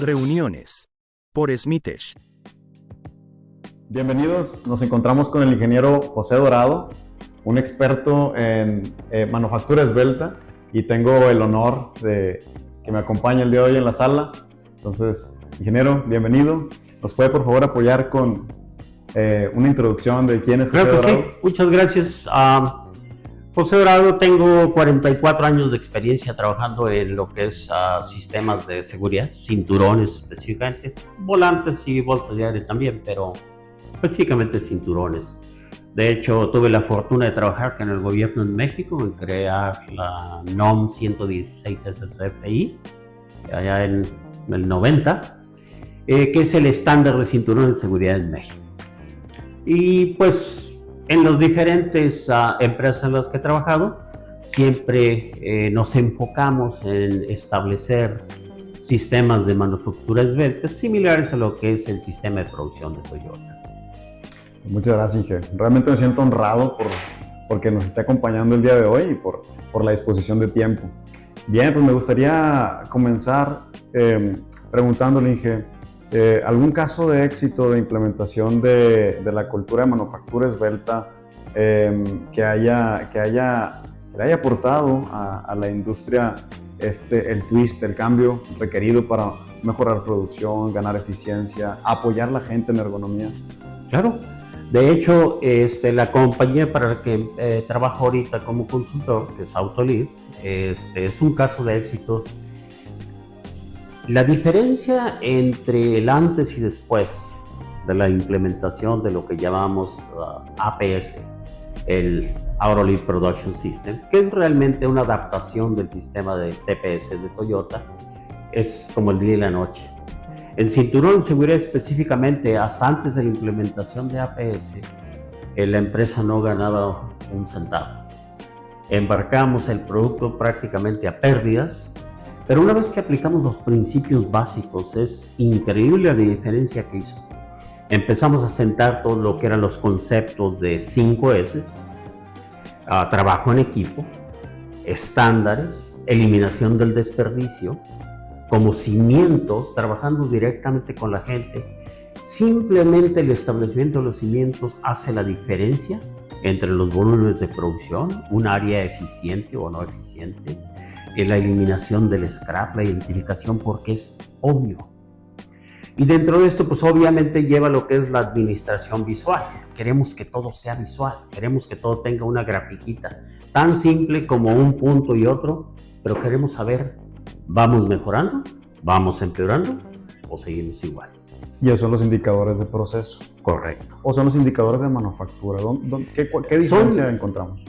Reuniones. Por Smitesh. Bienvenidos, nos encontramos con el ingeniero José Dorado, un experto en manufactura esbelta, y tengo el honor de que me acompañe el día de hoy en la sala. Entonces, ingeniero, bienvenido. ¿Nos puede por favor apoyar con una introducción de quién es José Creo que Dorado? sí, muchas gracias. José Dorado, tengo 44 años de experiencia trabajando en lo que es sistemas de seguridad, cinturones específicamente, volantes y bolsas de aire también, pero específicamente cinturones. De hecho, tuve la fortuna de trabajar con el gobierno en México en crear la NOM 116 SCFI, allá en el 90, que es el estándar de cinturones de seguridad en México. Y pues en las diferentes empresas en las que he trabajado, siempre nos enfocamos en establecer sistemas de manufactura esbelta similares a lo que es el sistema de producción de Toyota. Muchas gracias, Inge. Realmente me siento honrado porque nos esté acompañando el día de hoy y por la disposición de tiempo. Bien, pues me gustaría comenzar preguntándole, Inge, ¿algún caso de éxito de implementación de la cultura de manufactura esbelta que le haya aportado a la industria el twist, el cambio requerido para mejorar producción, ganar eficiencia, apoyar a la gente en ergonomía? Claro. De hecho, la compañía para la que trabajo ahorita como consultor, que es Autoliv, es un caso de éxito. La diferencia entre el antes y después de la implementación de lo que llamamos APS, el Autoliv Production System, que es realmente una adaptación del sistema de TPS de Toyota, es como el día y la noche. El cinturón de seguridad específicamente, hasta antes de la implementación de APS, la empresa no ganaba un centavo. Embarcamos el producto prácticamente a pérdidas, pero una vez que aplicamos los principios básicos, es increíble la diferencia que hizo. Empezamos a sentar todo lo que eran los conceptos de 5 S, trabajo en equipo, estándares, eliminación del desperdicio, como cimientos, trabajando directamente con la gente. Simplemente el establecimiento de los cimientos hace la diferencia entre los volúmenes de producción, un área eficiente o no eficiente, la eliminación del scrap, la identificación, porque es obvio. Y dentro de esto, pues obviamente lleva lo que es la administración visual. Queremos que todo sea visual, queremos que todo tenga una grafiquita, tan simple como un punto y otro, pero queremos saber, ¿vamos mejorando? ¿Vamos empeorando? ¿O seguimos igual? Y esos son los indicadores de proceso. Correcto. ¿O son los indicadores de manufactura? ¿Qué diferencia encontramos?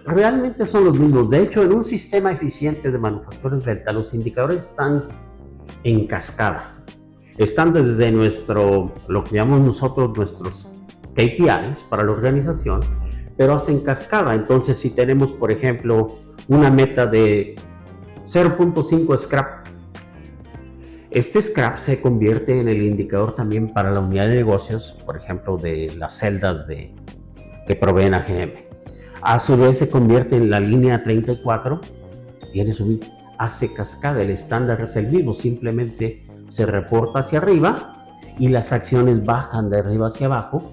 Realmente son los mismos. De hecho, en un sistema eficiente de manufactura esbelta, los indicadores están en cascada. Están desde lo que llamamos nosotros nuestros KPIs para la organización, pero hacen cascada. Entonces, si tenemos, por ejemplo, una meta de 0.5 scrap, este scrap se convierte en el indicador también para la unidad de negocios, por ejemplo, de las celdas que proveen a GM. A su vez se convierte en la línea 34, hace cascada. El estándar es el mismo, simplemente se reporta hacia arriba y las acciones bajan de arriba hacia abajo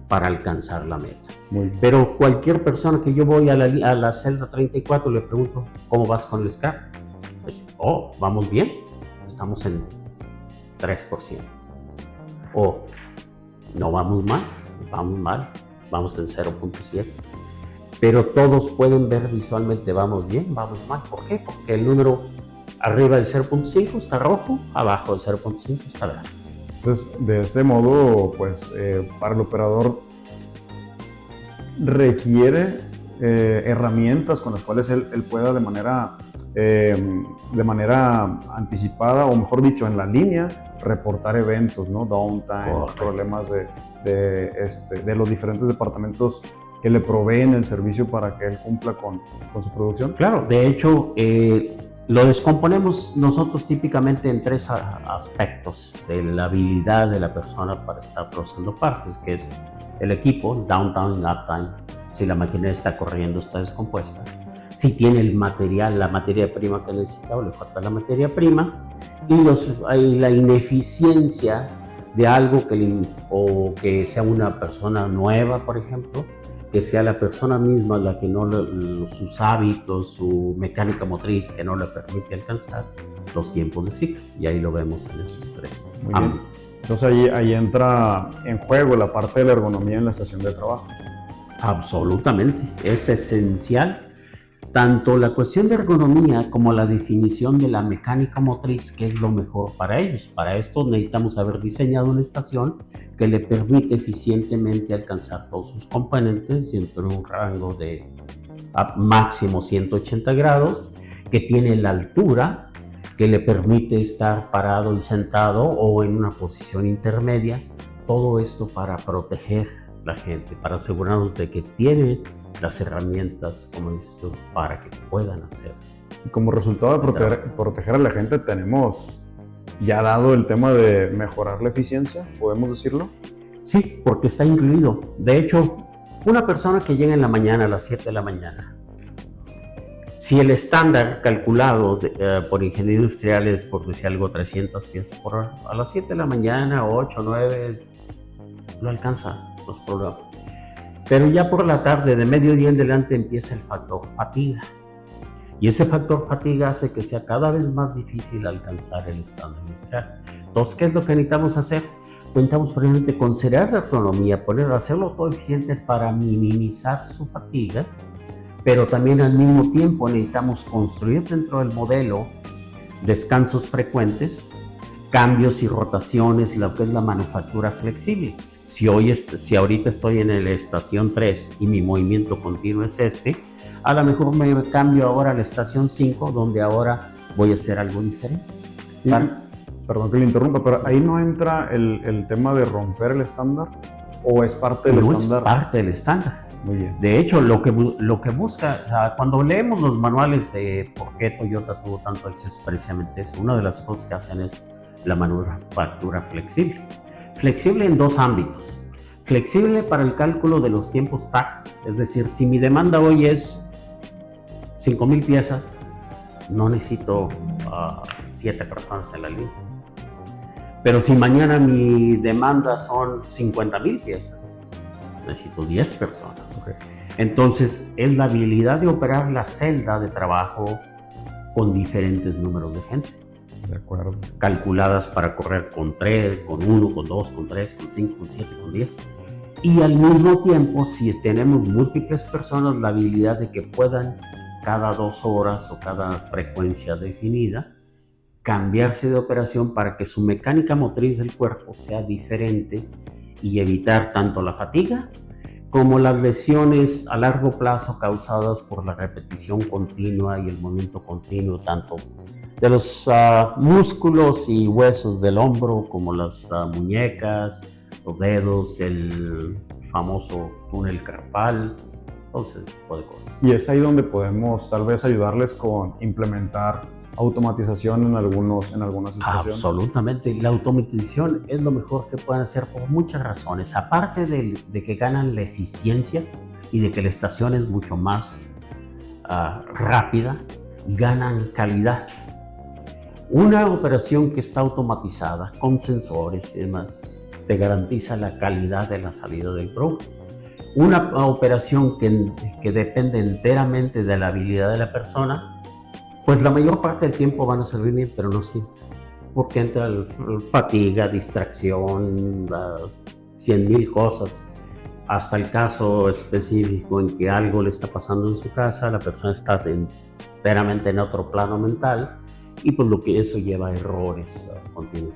para alcanzar la meta. Pero cualquier persona que yo voy a la celda 34 le pregunto, ¿cómo vas con el scrap? Pues, vamos bien, estamos en 3%. No vamos mal, vamos en 0.7%. Pero todos pueden ver visualmente, vamos bien, vamos mal. ¿Por qué? Porque el número arriba del 0.5 está rojo, abajo del 0.5 está verde. Entonces, de ese modo, pues, para el operador requiere herramientas con las cuales él pueda de manera anticipada, o mejor dicho, en la línea, reportar eventos, ¿no? Downtime, problemas de los diferentes departamentos que le proveen el servicio para que él cumpla con su producción. Claro, de hecho, lo descomponemos nosotros típicamente en 3 aspectos de la habilidad de la persona para estar procesando partes, que es el equipo, downtime, uptime, si la máquina está corriendo, está descompuesta. si tiene el material, la materia prima que necesita o le falta la materia prima, y la ineficiencia de algo o que sea una persona nueva, por ejemplo, que sea la persona misma la que sus hábitos, su mecánica motriz que no le permite alcanzar los tiempos de ciclo. Y ahí lo vemos en esos tres ámbitos. Entonces ahí entra en juego la parte de la ergonomía en la estación de trabajo. Absolutamente, es esencial tanto la cuestión de ergonomía como la definición de la mecánica motriz, que es lo mejor para ellos. Para esto necesitamos haber diseñado una estación que le permite eficientemente alcanzar todos sus componentes dentro de un rango de máximo 180 grados, que tiene la altura que le permite estar parado y sentado o en una posición intermedia. Todo esto para proteger a la gente, para asegurarnos de que tiene las herramientas, como dices tú, para que puedan hacer. Y como resultado de proteger a la gente, tenemos ya dado el tema de mejorar la eficiencia, ¿podemos decirlo? Sí, porque está incluido. De hecho, una persona que llega en la mañana, a las 7 de la mañana, si el estándar calculado por ingeniería industrial es, por decir algo, 300 piezas por hora, a las 7 de la mañana, 8, 9, lo alcanza los programas. Pero ya por la tarde, de mediodía en adelante, empieza el factor fatiga. Y ese factor fatiga hace que sea cada vez más difícil alcanzar el estándar industrial. Entonces, ¿qué es lo que necesitamos hacer? Necesitamos precisamente considerar la autonomía, hacerlo todo eficiente para minimizar su fatiga, pero también al mismo tiempo necesitamos construir dentro del modelo descansos frecuentes, cambios y rotaciones, lo que es la manufactura flexible. Si ahorita estoy en la estación 3 y mi movimiento continuo es a lo mejor me cambio ahora a la estación 5, donde ahora voy a hacer algo diferente. Perdón que le interrumpa, pero ahí no entra el tema de romper el estándar, ¿o es parte del estándar? Es parte del estándar. Muy bien. De hecho, lo que busca, cuando leemos los manuales de por qué Toyota tuvo tanto éxito, es precisamente eso. Una de las cosas que hacen es la manufactura flexible. Flexible en dos ámbitos. Flexible para el cálculo de los tiempos TAC, es decir, si mi demanda hoy es 5,000 piezas, no necesito 7 personas en la línea. Pero si mañana mi demanda son 50,000 piezas, necesito 10 personas. Okay. Entonces, es la habilidad de operar la celda de trabajo con diferentes números de gente. De acuerdo. Calculadas para correr con 3, con 1, con 2, con 3, con 5, con 7, con 10. Y al mismo tiempo, si tenemos múltiples personas, la habilidad de que puedan cada 2 horas o cada frecuencia definida, cambiarse de operación para que su mecánica motriz del cuerpo sea diferente y evitar tanto la fatiga como las lesiones a largo plazo causadas por la repetición continua y el movimiento continuo, tanto de los músculos y huesos del hombro, como las muñecas, los dedos, el famoso túnel carpal, todo ese tipo de cosas. Y es ahí donde podemos tal vez ayudarles con implementar automatización en algunas estaciones. Absolutamente, la automatización es lo mejor que pueden hacer por muchas razones. Aparte de que ganan la eficiencia y de que la estación es mucho más rápida, ganan calidad. Una operación que está automatizada con sensores y demás te garantiza la calidad de la salida del producto. Una operación que depende enteramente de la habilidad de la persona, pues la mayor parte del tiempo van a servir bien, pero no siempre, porque entra fatiga, distracción, 100,000 cosas, hasta el caso específico en que algo le está pasando en su casa, la persona está enteramente en otro plano mental, y pues lo que eso lleva a errores continuos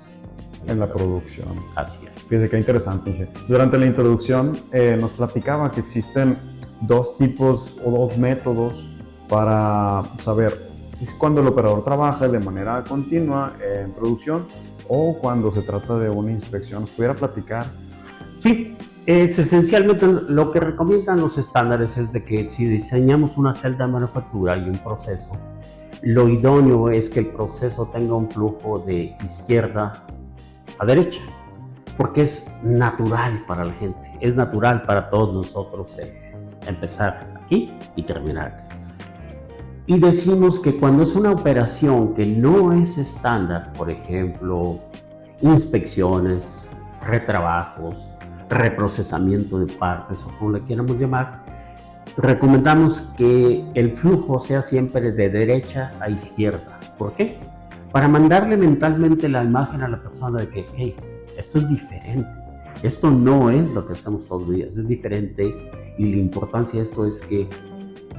en la producción. Así es. Fíjese qué interesante, Inge. Durante la introducción nos platicaba que existen 2 tipos o 2 métodos para saber cuando el operador trabaja de manera continua en producción o cuando se trata de una inspección. ¿Nos pudiera platicar? Sí, es esencialmente lo que recomiendan los estándares es de que si diseñamos una celda de manufactura y un proceso, lo idóneo es que el proceso tenga un flujo de izquierda a derecha, porque es natural para la gente, es natural para todos nosotros empezar aquí y terminar acá. Y decimos que cuando es una operación que no es estándar, por ejemplo, inspecciones, retrabajos, reprocesamiento de partes o como le queramos llamar, recomendamos que el flujo sea siempre de derecha a izquierda. ¿Por qué? Para mandarle mentalmente la imagen a la persona de que, hey, esto es diferente, esto no es lo que hacemos todos los días, es diferente, y la importancia de esto es que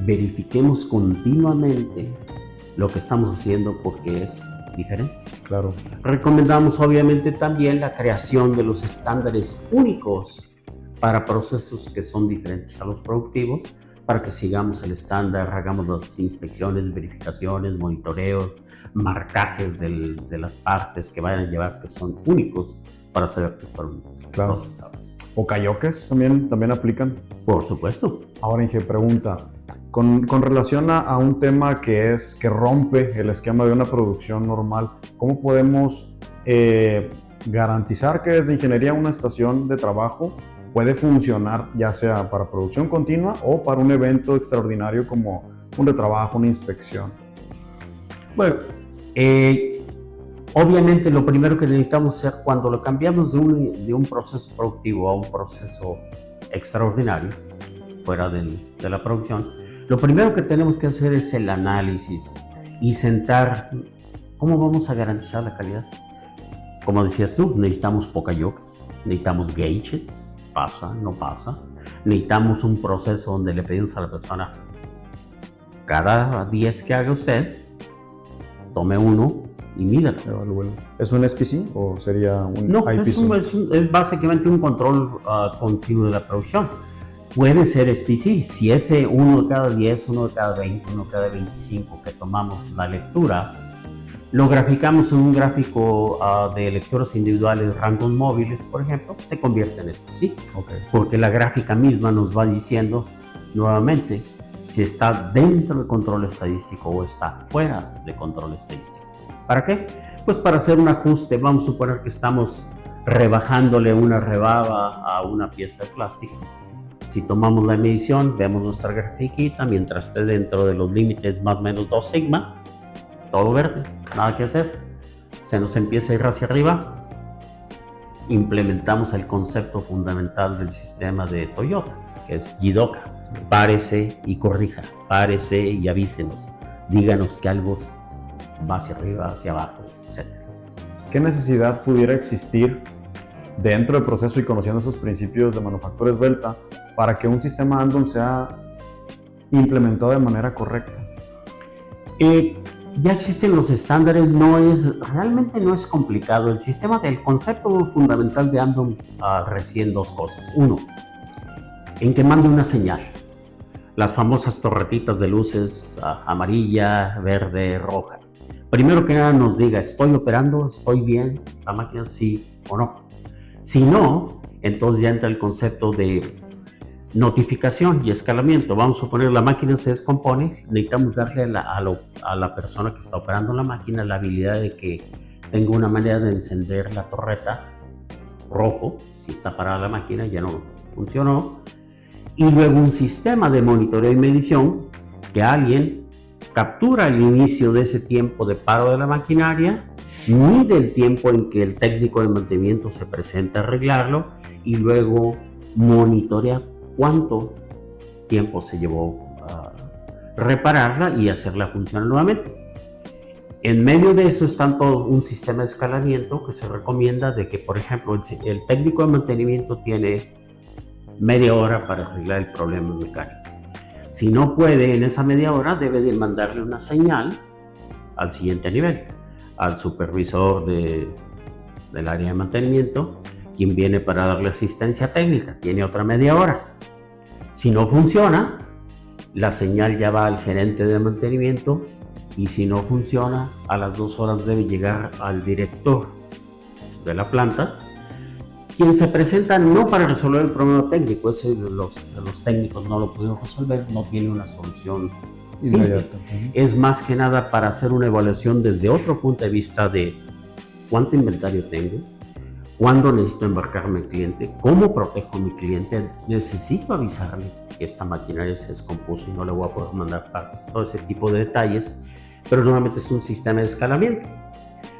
verifiquemos continuamente lo que estamos haciendo porque es diferente. Claro. Recomendamos obviamente también la creación de los estándares únicos para procesos que son diferentes a los productivos, para que sigamos el estándar, hagamos las inspecciones, verificaciones, monitoreos, marcajes de las partes que vayan a llevar, que son únicos para saber que fueron procesados. ¿O kaiokes también aplican? Por supuesto. Ahora, Inge, pregunta. Con relación a un tema que rompe el esquema de una producción normal, ¿cómo podemos garantizar que desde ingeniería una estación de trabajo puede funcionar ya sea para producción continua o para un evento extraordinario como un retrabajo, una inspección? Bueno, obviamente lo primero que necesitamos hacer cuando lo cambiamos de un proceso productivo a un proceso extraordinario, fuera de la producción, lo primero que tenemos que hacer es el análisis y sentar cómo vamos a garantizar la calidad. Como decías tú, necesitamos pokayokes, necesitamos gauges, pasa, no pasa. Necesitamos un proceso donde le pedimos a la persona, cada 10 que haga usted, tome uno y mídalo. ¿Es un SPC o sería un IPC? No, es básicamente un control continuo de la producción. Puede ser SPC, si ese uno de cada 10, uno de cada 20, uno de cada 25 que tomamos la lectura, lo graficamos en un gráfico de lecturas individuales rangos móviles, por ejemplo, se convierte en SPC. Okay. Porque la gráfica misma nos va diciendo nuevamente si está dentro del control estadístico o está fuera de control estadístico. ¿Para qué? Pues para hacer un ajuste. Vamos a suponer que estamos rebajándole una rebaba a una pieza de plástico. Si tomamos la medición, vemos nuestra grafiquita, mientras esté dentro de los límites más o menos 2 sigma, todo verde, nada que hacer. Se nos empieza a ir hacia arriba. Implementamos el concepto fundamental del sistema de Toyota, que es Jidoka. Párese y corrija, párese y avísenos, díganos que algo va hacia arriba, hacia abajo, etc. ¿Qué necesidad pudiera existir dentro del proceso y conociendo esos principios de manufactura esbelta para que un sistema Andon sea implementado de manera correcta? Ya existen los estándares, realmente no es complicado. El sistema del concepto fundamental de Andon reside en 2 cosas. Uno, en que mande una señal. Las famosas torretitas de luces amarilla, verde, roja. Primero que nada nos diga, ¿estoy operando? ¿Estoy bien? ¿La máquina sí o no? Si no, entonces ya entra el concepto de notificación y escalamiento. Vamos a suponer la máquina se descompone, necesitamos darle a la persona que está operando la máquina la habilidad de que tenga una manera de encender la torreta rojo, si está parada la máquina, ya no funcionó, y luego un sistema de monitoreo y medición que alguien captura el inicio de ese tiempo de paro de la maquinaria, mide el tiempo en que el técnico de mantenimiento se presenta a arreglarlo y luego monitorea cuánto tiempo se llevó a repararla y hacerla funcionar nuevamente. En medio de eso está todo un sistema de escalamiento que se recomienda de que, por ejemplo, el técnico de mantenimiento tiene media hora para arreglar el problema mecánico. Si no puede en esa media hora, debe de mandarle una señal al siguiente nivel, al supervisor del área de mantenimiento, quien viene para darle asistencia técnica, tiene otra media hora. Si no funciona, la señal ya va al gerente de mantenimiento y si no funciona, a las 2 horas debe llegar al director de la planta, quien se presenta no para resolver el problema técnico, ese los técnicos no lo pudieron resolver, no tiene una solución simple. Es más que nada para hacer una evaluación desde otro punto de vista de cuánto inventario tengo, cuándo necesito embarcarme al cliente, cómo protejo a mi cliente, necesito avisarle, que esta maquinaria se descompuso y no le voy a poder mandar partes, todo ese tipo de detalles, pero nuevamente es un sistema de escalamiento.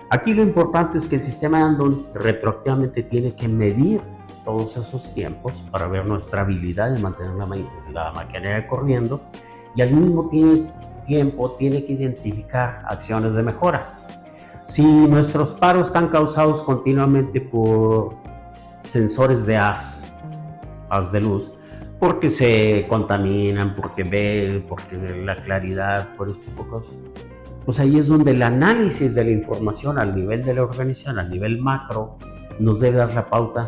Aquí lo importante es que el sistema de Andon retroactivamente tiene que medir todos esos tiempos para ver nuestra habilidad de mantener la maquinaria corriendo, y al mismo tiempo tiene que identificar acciones de mejora. Si nuestros paros están causados continuamente por sensores de haz de luz, porque se contaminan, porque la claridad, por este tipo de cosas, pues ahí es donde el análisis de la información al nivel de la organización, al nivel macro, nos debe dar la pauta.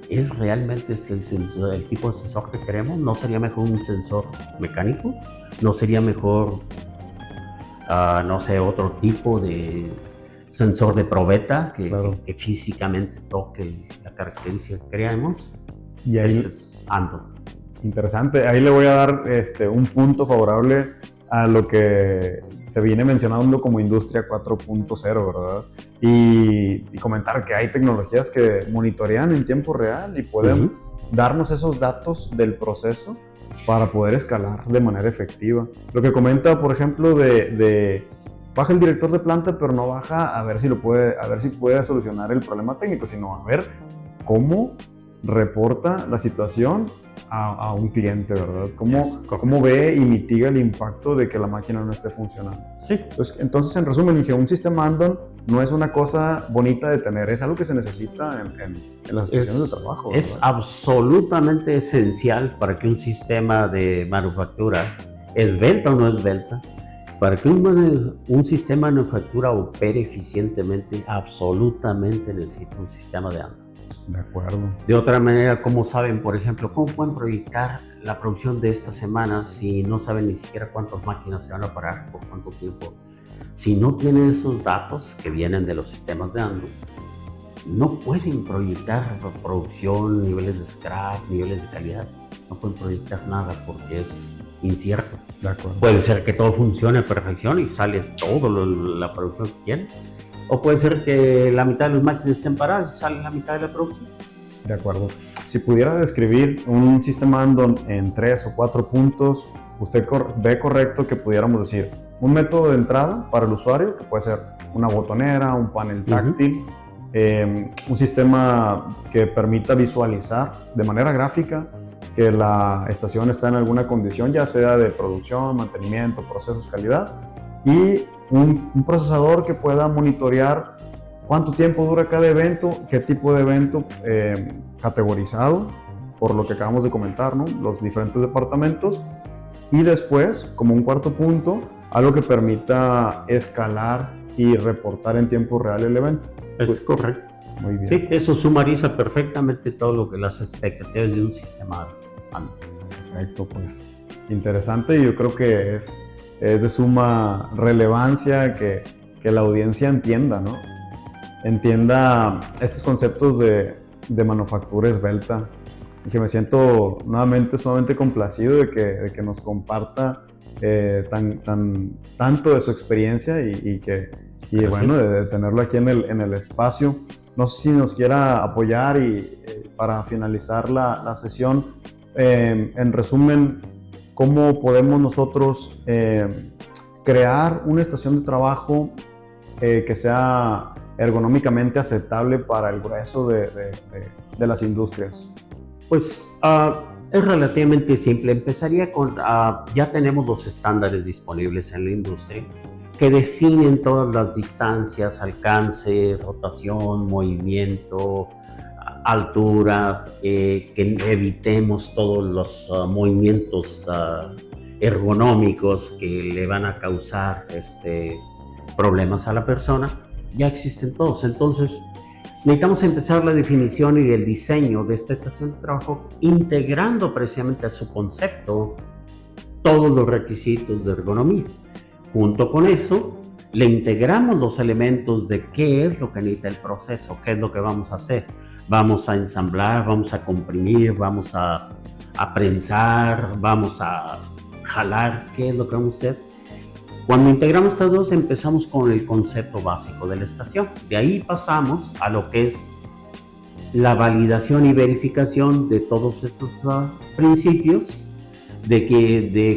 ¿Es realmente el tipo de sensor que queremos? ¿No sería mejor un sensor mecánico? ¿No sería mejor, no sé, otro tipo de sensor de probeta que físicamente toque la característica que queremos? Y ahí, es Andon. Interesante, ahí le voy a dar un punto favorable a lo que se viene mencionando como industria 4.0, ¿verdad? Y comentar que hay tecnologías que monitorean en tiempo real y pueden darnos esos datos del proceso para poder escalar de manera efectiva. Lo que comenta, por ejemplo, baja el director de planta, pero no baja a ver si puede solucionar el problema técnico, sino a ver cómo reporta la situación a un cliente, ¿verdad? ¿Cómo ve y mitiga el impacto de que la máquina no esté funcionando? Sí. Entonces, en resumen, dije, un sistema Andon no es una cosa bonita de tener, es algo que se necesita en las estaciones de trabajo, ¿verdad? Es absolutamente esencial para que un sistema de manufactura, esbelta o no esbelta, para que un sistema de manufactura opere eficientemente, absolutamente necesita un sistema de Andon. De acuerdo. De otra manera, ¿cómo saben, por ejemplo, cómo pueden proyectar la producción de esta semana si no saben ni siquiera cuántas máquinas se van a parar, por cuánto tiempo? Si no tienen esos datos que vienen de los sistemas de Andon, no pueden proyectar producción, niveles de scrap, niveles de calidad. No pueden proyectar nada porque es incierto. De acuerdo. Puede ser que todo funcione a perfección y sale todo la producción que quieren. O puede ser que la mitad de las máquinas estén paradas y sale la mitad de la producción. De acuerdo. Si pudiera describir un sistema Andon en 3 o 4 puntos, ¿usted ve correcto que pudiéramos decir un método de entrada para el usuario, que puede ser una botonera, un panel táctil, un sistema que permita visualizar de manera gráfica que la estación está en alguna condición, ya sea de producción, mantenimiento, procesos, calidad, y un procesador que pueda monitorear cuánto tiempo dura cada evento, qué tipo de evento, categorizado por lo que acabamos de comentar, ¿no? Los diferentes departamentos, y después, como un cuarto punto, algo que permita escalar y reportar en tiempo real el evento. Es correcto. Muy bien. Sí, eso sumariza perfectamente todo lo que las expectativas de un sistema Andon. Perfecto, pues interesante, y yo creo que es de suma relevancia que la audiencia entienda, ¿no? Entienda estos conceptos de manufactura esbelta. Y que me siento nuevamente sumamente complacido de que nos comparta tanto de su experiencia y bueno, de tenerlo aquí en el espacio. No sé si nos quiera apoyar para finalizar la sesión, en resumen, ¿cómo podemos nosotros crear una estación de trabajo que sea ergonómicamente aceptable para el grueso de las industrias? Pues es relativamente simple. Empezaría con, ya tenemos los estándares disponibles en la industria que definen todas las distancias, alcance, rotación, movimiento, altura, que evitemos todos los movimientos ergonómicos que le van a causar problemas a la persona. Ya existen todos. Entonces, necesitamos empezar la definición y el diseño de esta estación de trabajo, integrando precisamente a su concepto todos los requisitos de ergonomía. Junto con eso, le integramos los elementos de qué es lo que necesita el proceso, qué es lo que vamos a hacer. Vamos a ensamblar, vamos a comprimir, vamos a prensar, vamos a jalar, qué es lo que vamos a hacer. Cuando integramos estas dos, empezamos con el concepto básico de la estación. De ahí pasamos a lo que es la validación y verificación de todos estos principios, de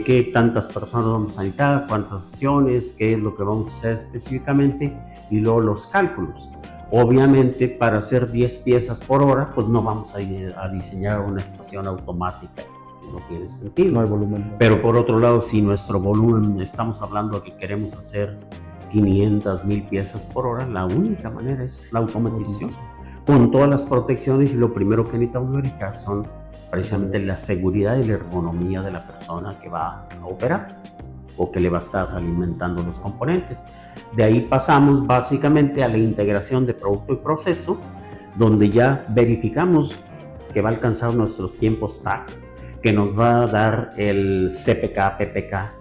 qué tantas personas vamos a necesitar, cuántas sesiones, qué es lo que vamos a hacer específicamente, y luego los cálculos. Obviamente, para hacer 10 piezas por hora, pues no vamos a ir a diseñar una estación automática, no tiene sentido. No hay volumen. Pero por otro lado, si nuestro volumen, estamos hablando de que queremos hacer 500, 1000 piezas por hora, la única manera es la automatización, con todas las protecciones, y lo primero que necesitamos verificar son precisamente la seguridad y la ergonomía de la persona que va a operar o que le va a estar alimentando los componentes. De ahí pasamos básicamente a la integración de producto y proceso, donde ya verificamos que va a alcanzar nuestros tiempos TAC, que nos va a dar el CPK, PPK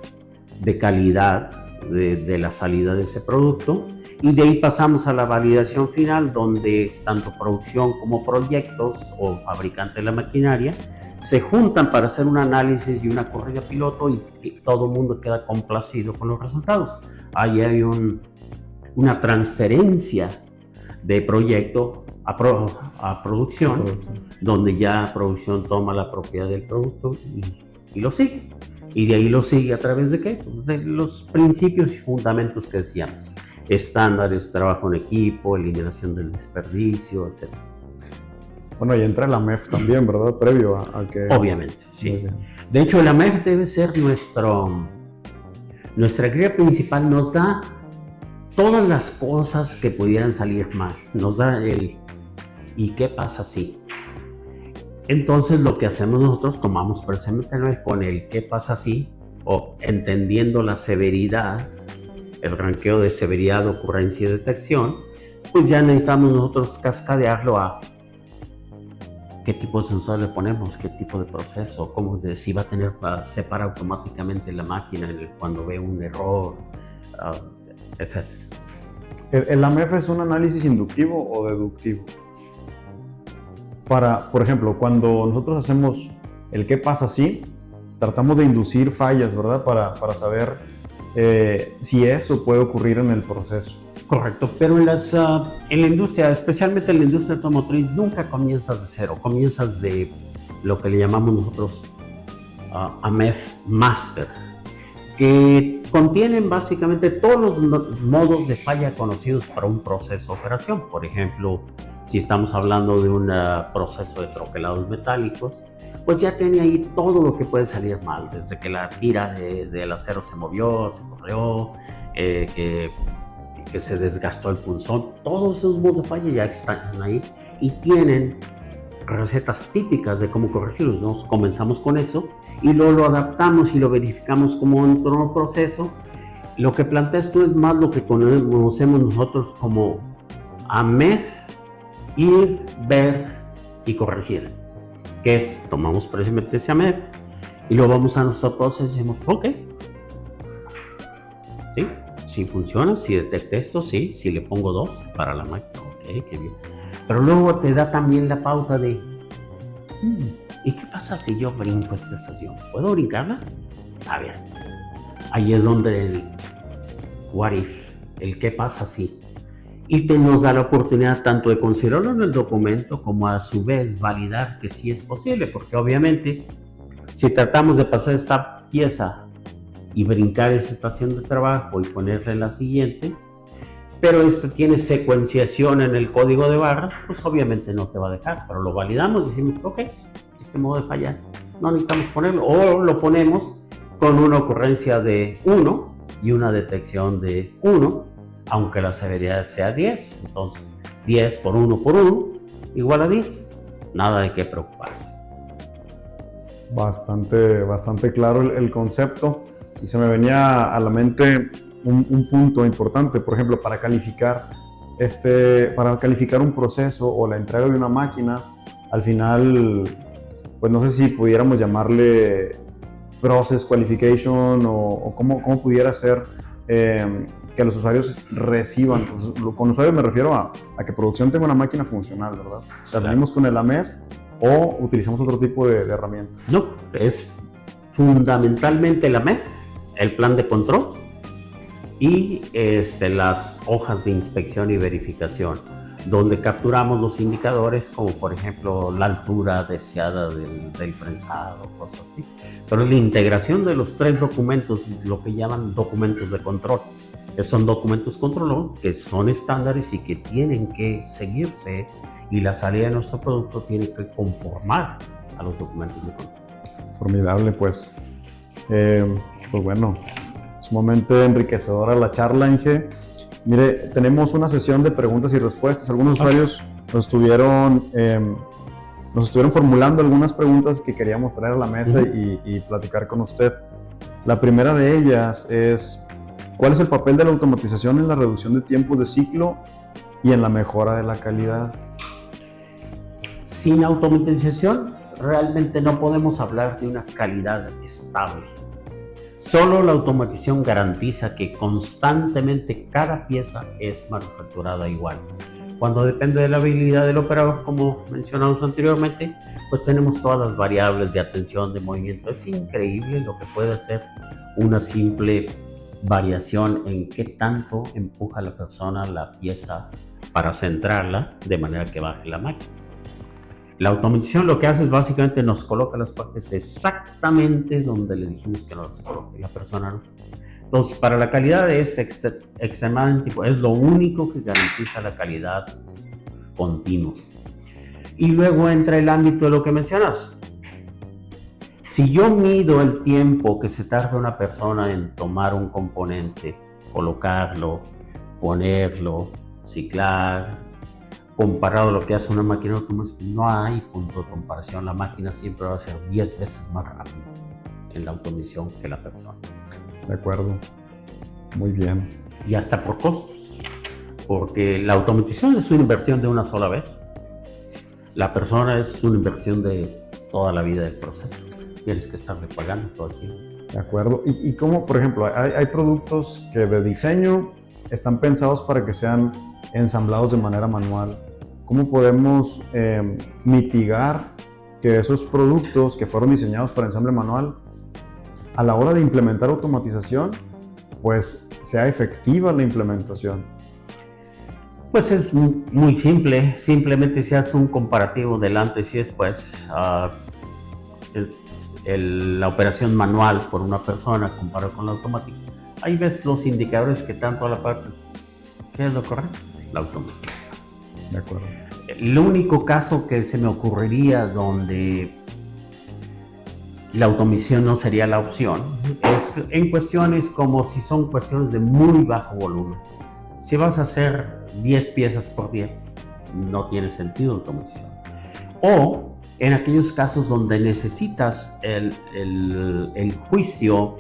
de calidad de la salida de ese producto, y de ahí pasamos a la validación final, donde tanto producción como proyectos o fabricante de la maquinaria se juntan para hacer un análisis y una corrida piloto, y todo el mundo queda complacido con los resultados. Ahí hay una transferencia de proyecto a producción, donde ya producción toma la propiedad del producto y lo sigue. Y de ahí lo sigue a través de ¿qué? Pues de los principios y fundamentos que decíamos. Estándares, trabajo en equipo, eliminación del desperdicio, etc. Bueno, y entra la MEF también, ¿verdad? Previo a que... Obviamente, sí. De hecho, la MEF debe ser nuestra guía principal. Nos da todas las cosas que pudieran salir mal. Nos da el ¿y qué pasa si? Entonces, lo que hacemos nosotros, tomamos precisamente con el ¿qué pasa si? O entendiendo la severidad, el ranqueo de severidad, ocurrencia y detección, pues ya necesitamos nosotros cascadearlo a qué tipo de sensor le ponemos, qué tipo de proceso, cómo si va a tener para separar automáticamente la máquina cuando ve un error, etc. ¿El AMEF es un análisis inductivo o deductivo? Por ejemplo, cuando nosotros hacemos el qué pasa si, tratamos de inducir fallas, ¿verdad? Para saber si eso puede ocurrir en el proceso. Correcto, pero en la industria, especialmente en la industria automotriz, nunca comienzas de cero, comienzas de lo que le llamamos nosotros AMEF Master, que contienen básicamente todos los modos de falla conocidos para un proceso de operación. Por ejemplo, si estamos hablando de un proceso de troquelados metálicos, pues ya tiene ahí todo lo que puede salir mal, desde que la tira del acero se movió, se corrió, que se desgastó el punzón. Todos esos modos de falla ya están ahí y tienen recetas típicas de cómo corregirlos. Nos comenzamos con eso y luego lo adaptamos y lo verificamos como en todo el proceso. Lo que planteas tú es más lo que conocemos nosotros como AMEF, ir, ver y corregir, que es, tomamos precisamente ese AMEF y lo vamos a nuestro proceso y decimos, ok, ¿sí? Si funciona, si detecta esto, sí, si le pongo 2 para la máquina, ok, qué bien. Pero luego te da también la pauta de, ¿y qué pasa si yo brinco esta estación? ¿Puedo brincarla? A ver, ahí es donde el what if, el qué pasa si. Y nos da la oportunidad tanto de considerarlo en el documento como a su vez validar que sí es posible, porque obviamente si tratamos de pasar esta pieza y brincar esa estación de trabajo y ponerla en la siguiente, pero esta tiene secuenciación en el código de barras, pues obviamente no te va a dejar, pero lo validamos y decimos, ok, este modo de falla no necesitamos ponerlo, o lo ponemos con una ocurrencia de 1 y una detección de 1, aunque la severidad sea 10, entonces 10 por 1 igual a 10, nada de qué preocuparse. Bastante claro el concepto. Y se me venía a la mente un punto importante, por ejemplo, para calificar un proceso o la entrega de una máquina, al final, pues no sé si pudiéramos llamarle process qualification o cómo pudiera ser que los usuarios reciban. Con usuarios me refiero a que producción tenga una máquina funcional, ¿verdad? O sea, venimos con el AMEF o utilizamos otro tipo de herramienta. No, es fundamentalmente el AMEF, el plan de control y las hojas de inspección y verificación. donde capturamos los indicadores como por ejemplo la altura deseada del prensado, cosas así. Pero la integración de los 3 documentos, lo que llaman documentos de control, que son documentos control que son estándares y que tienen que seguirse, y la salida de nuestro producto tiene que conformar a los documentos de control. Formidable, pues. Pues bueno, sumamente enriquecedora la charla, Inge. Mire, tenemos una sesión de preguntas y respuestas. Algunos usuarios nos estuvieron formulando algunas preguntas que queríamos traer a la mesa y platicar con usted. La primera de ellas es, ¿cuál es el papel de la automatización en la reducción de tiempos de ciclo y en la mejora de la calidad? Sin automatización, realmente no podemos hablar de una calidad estable. Solo la automatización garantiza que constantemente cada pieza es manufacturada igual. Cuando depende de la habilidad del operador, como mencionamos anteriormente, pues tenemos todas las variables de atención, de movimiento. Es increíble lo que puede hacer una simple variación en qué tanto empuja la persona la pieza para centrarla de manera que baje la máquina. La automatización lo que hace es básicamente nos coloca las partes exactamente donde le dijimos que no las coloque, la persona no. Entonces, para la calidad es extremadamente, es lo único que garantiza la calidad continua. Y luego entra el ámbito de lo que mencionas. Si yo mido el tiempo que se tarda una persona en tomar un componente, colocarlo, ponerlo, ciclar, comparado a lo que hace una máquina automática, no hay punto de comparación. La máquina siempre va a ser 10 veces más rápida en la automatización que la persona. De acuerdo. Muy bien. Y hasta por costos, porque la automatización es una inversión de una sola vez. La persona es una inversión de toda la vida del proceso. Tienes que estarle pagando todo el tiempo. De acuerdo. ¿Y cómo, por ejemplo, hay productos que de diseño están pensados para que sean ensamblados de manera manual? ¿Cómo podemos mitigar que esos productos que fueron diseñados para ensamble manual, a la hora de implementar automatización, pues sea efectiva la implementación? Pues es muy simple, simplemente se hace un comparativo del antes y después. La operación manual por una persona comparado con la automática. Ahí ves los indicadores que tanto a la parte. ¿Qué es lo correcto? La automatización. De acuerdo. El único caso que se me ocurriría donde la automatización no sería la opción es en cuestiones como si son cuestiones de muy bajo volumen. Si vas a hacer 10 piezas por día, no tiene sentido automatización. O en aquellos casos donde necesitas el juicio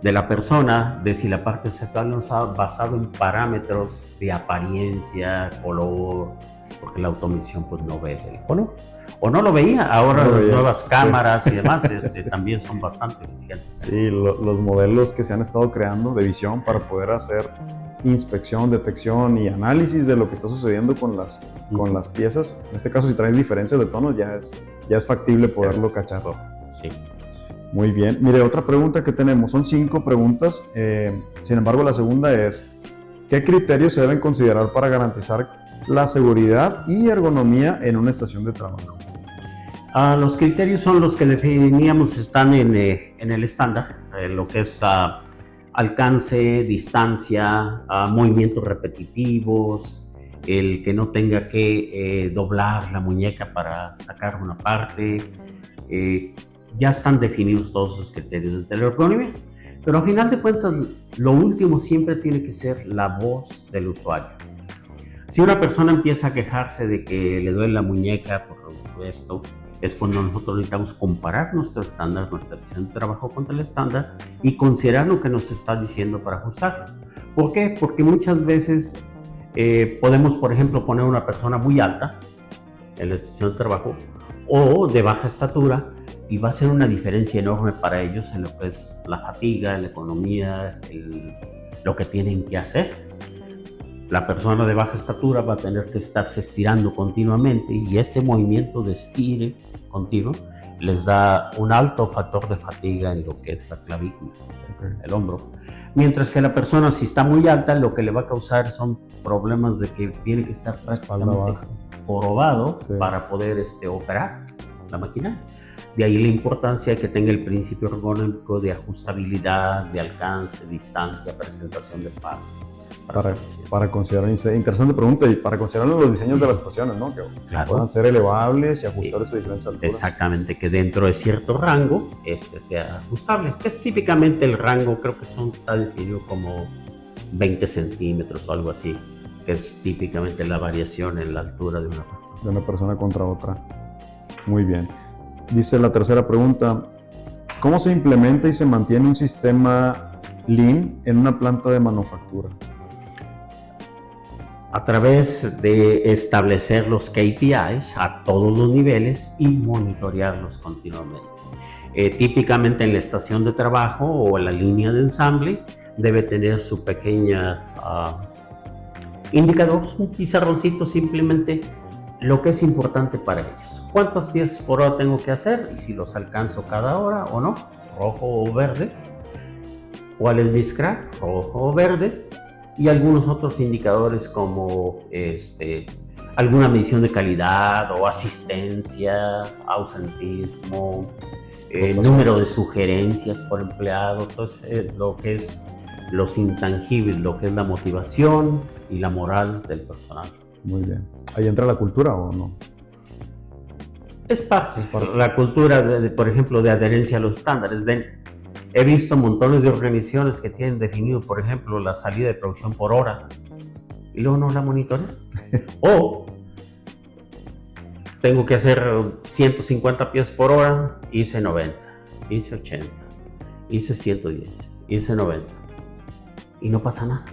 de la persona de si la parte aceptable no está basado en parámetros de apariencia, color, porque la automatización pues no ve el color. O no lo veía, ahora las nuevas cámaras y demás también son bastante eficientes. Sí, los modelos que se han estado creando de visión para poder hacer inspección, detección y análisis de lo que está sucediendo con las piezas. En este caso, si traen diferencias de tonos, ya es factible poderlo cachar. Sí. Muy bien. Mire, otra pregunta que tenemos, son 5 preguntas. Sin embargo, la segunda es, ¿qué criterios se deben considerar para garantizar la seguridad y ergonomía en una estación de trabajo? Los criterios son los que definíamos, están en el estándar, lo que es alcance, distancia, movimientos repetitivos, el que no tenga que doblar la muñeca para sacar una parte. Ya están definidos todos esos criterios de la ergonomía, pero al final de cuentas lo último siempre tiene que ser la voz del usuario. Si una persona empieza a quejarse de que le duele la muñeca por esto, es cuando nosotros necesitamos comparar nuestro estándar, nuestra sesión de trabajo contra el estándar y considerar lo que nos está diciendo para ajustarlo. ¿Por qué? Porque muchas veces podemos, por ejemplo, poner una persona muy alta en la estación de trabajo o de baja estatura y va a ser una diferencia enorme para ellos en lo que es la fatiga, la economía, lo que tienen que hacer. La persona de baja estatura va a tener que estarse estirando continuamente y este movimiento de estire continuo les da un alto factor de fatiga en lo que es la clavícula, el hombro. Mientras que la persona, si está muy alta, lo que le va a causar son problemas de que tiene que estar prácticamente jorobado para poder operar la máquina. De ahí la importancia de que tenga el principio ergonómico de ajustabilidad, de alcance, distancia, presentación de partes. Para considerar, interesante pregunta, y para considerar los diseños de las estaciones, ¿no? Que puedan ser elevables y ajustables a diferentes alturas. Exactamente, que dentro de cierto rango sea ajustable, que es típicamente el rango, creo que está definido como 20 centímetros o algo así, que es típicamente la variación en la altura de una persona. De una persona contra otra. Muy bien. Dice la tercera pregunta, ¿cómo se implementa y se mantiene un sistema Lean en una planta de manufactura? A través de establecer los KPIs a todos los niveles y monitorearlos continuamente. Típicamente en la estación de trabajo o en la línea de ensamble debe tener su pequeña indicador, un pizarroncito, simplemente lo que es importante para ellos. ¿Cuántas piezas por hora tengo que hacer? Y si los alcanzo cada hora o no, rojo o verde. ¿Cuál es mi scrap? Rojo o verde. Y algunos otros indicadores como alguna medición de calidad o asistencia, ausentismo, número de sugerencias por empleado, entonces lo que es los intangibles, lo que es la motivación y la moral del personal. Muy bien. ¿Ahí entra la cultura o no? Es parte. La cultura, por ejemplo, de adherencia a los estándares. He visto montones de organizaciones que tienen definido, por ejemplo, la salida de producción por hora y luego no la monitorean. O tengo que hacer 150 piezas por hora, hice 90, hice 80, hice 110, hice 90 y no pasa nada.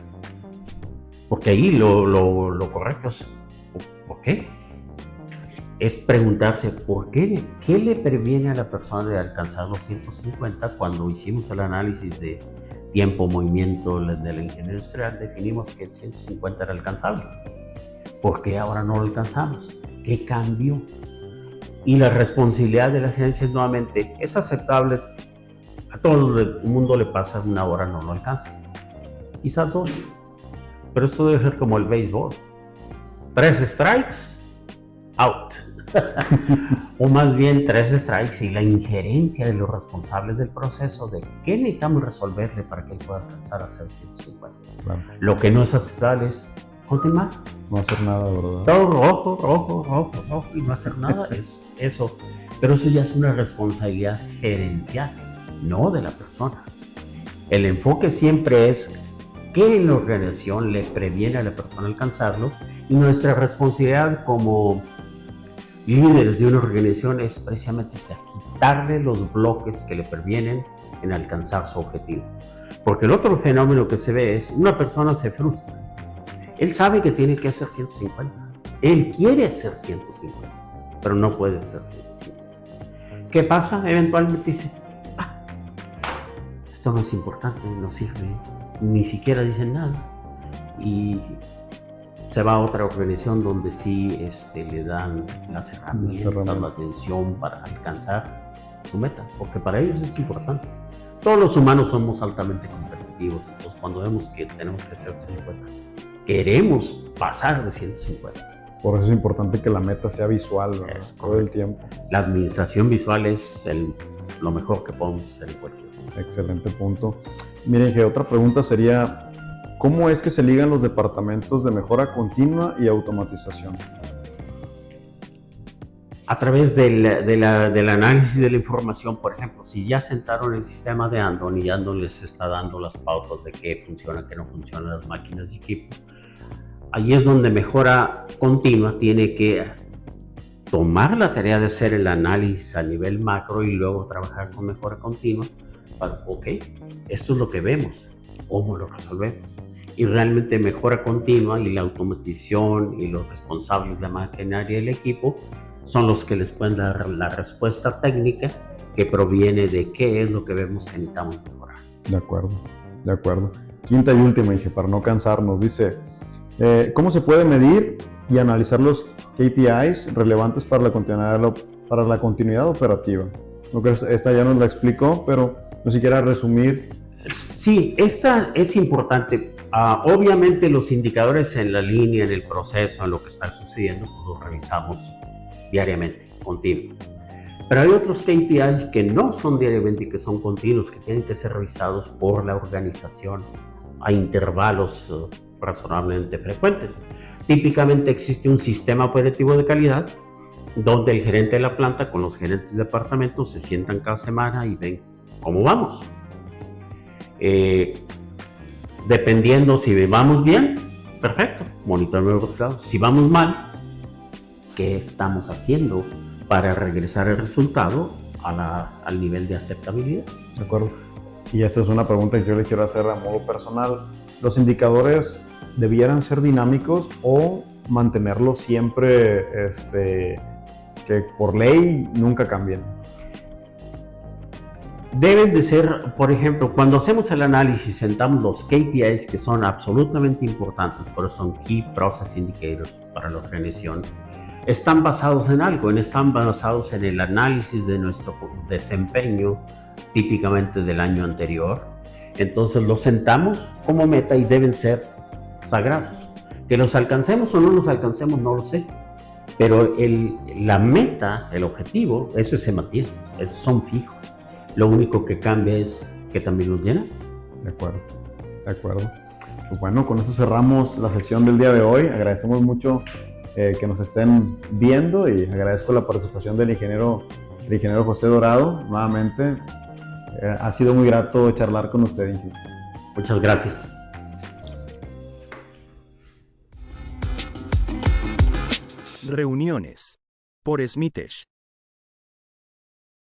Porque ahí lo correcto es, ¿por qué? Es preguntarse por qué le previene a la persona de alcanzar los 150. Cuando hicimos el análisis de tiempo, movimiento de la ingeniería industrial, definimos que el 150 era alcanzable. ¿Por qué ahora no lo alcanzamos? ¿Qué cambió? Y la responsabilidad de la gerencia es nuevamente, es aceptable, a todo el mundo le pasa una hora, no lo alcanzas. Quizás 2, pero esto debe ser como el béisbol. 3 strikes, out. O más bien 3 strikes y la injerencia de los responsables del proceso de qué necesitamos resolverle para que él pueda alcanzar a hacer 150. Claro. Lo que no es aceptable es continuar. No hacer nada, ¿verdad? Todo rojo y no hacer nada. Eso. Pero eso ya es una responsabilidad gerencial, no de la persona. El enfoque siempre es qué en la organización le previene a la persona alcanzarlo, y nuestra responsabilidad como líderes de una organización es precisamente quitarle los bloques que le previenen en alcanzar su objetivo. Porque el otro fenómeno que se ve es una persona se frustra. Él sabe que tiene que hacer 150. Él quiere hacer 150, pero no puede hacer 150. ¿Qué pasa? Eventualmente dice, esto no es importante, no sirve, ni siquiera dicen nada. Y se va a otra organización donde sí le dan las herramientas, la atención para alcanzar su meta, porque para ellos es importante. Todos los humanos somos altamente competitivos, entonces cuando vemos que tenemos que hacer 150, queremos pasar de 150. Por eso es importante que la meta sea visual, ¿verdad? Todo el tiempo. La administración visual es lo mejor que podemos hacer en cualquier momento. Excelente punto. Miren, que otra pregunta sería, ¿cómo es que se ligan los departamentos de mejora continua y automatización? A través del análisis de la información, por ejemplo, si ya sentaron el sistema de Andon y Andon les está dando las pautas de qué funciona, qué no funcionan las máquinas y equipos, ahí es donde mejora continua tiene que tomar la tarea de hacer el análisis a nivel macro y luego trabajar con mejora continua para, esto es lo que vemos, ¿cómo lo resolvemos? Y realmente mejora continua y la automatización y los responsables de la maquinaria y el equipo son los que les pueden dar la respuesta técnica que proviene de qué es lo que vemos que necesitamos mejorar. De acuerdo. Quinta y última, dije, para no cansarnos, dice, ¿cómo se puede medir y analizar los KPIs relevantes para la continuidad para la continuidad operativa. Creo que esta ya nos la explicó, pero no siquiera resumir. Sí, esta es importante. Obviamente los indicadores en la línea, en el proceso, en lo que está sucediendo, pues los revisamos diariamente, continuo. Pero hay otros KPIs que no son diariamente y que son continuos, que tienen que ser revisados por la organización a intervalos razonablemente frecuentes. Típicamente existe un sistema operativo de calidad donde el gerente de la planta con los gerentes de departamento se sientan cada semana y ven cómo vamos. Dependiendo si vamos bien, perfecto, monitoreo los resultados. Si vamos mal, ¿qué estamos haciendo para regresar el resultado al nivel de aceptabilidad? De acuerdo. Y esa es una pregunta que yo le quiero hacer a modo personal. ¿Los indicadores debieran ser dinámicos o mantenerlos siempre que por ley nunca cambien? Deben de ser, por ejemplo, cuando hacemos el análisis, sentamos los KPIs que son absolutamente importantes, por eso son Key Process Indicators para la organización. Están basados en algo, están basados en el análisis de nuestro desempeño, típicamente del año anterior. Entonces los sentamos como meta y deben ser sagrados. Que los alcancemos o no los alcancemos, no lo sé. Pero la meta, el objetivo, ese se mantiene, esos son fijos. Lo único que cambia es que también los llenan. De acuerdo, de acuerdo. Pues bueno, con eso cerramos la sesión del día de hoy. Agradecemos mucho que nos estén viendo y agradezco la participación del ingeniero José Dorado. Nuevamente, ha sido muy grato charlar con usted, ingeniero. Muchas gracias. Reuniones. Por Smitesh.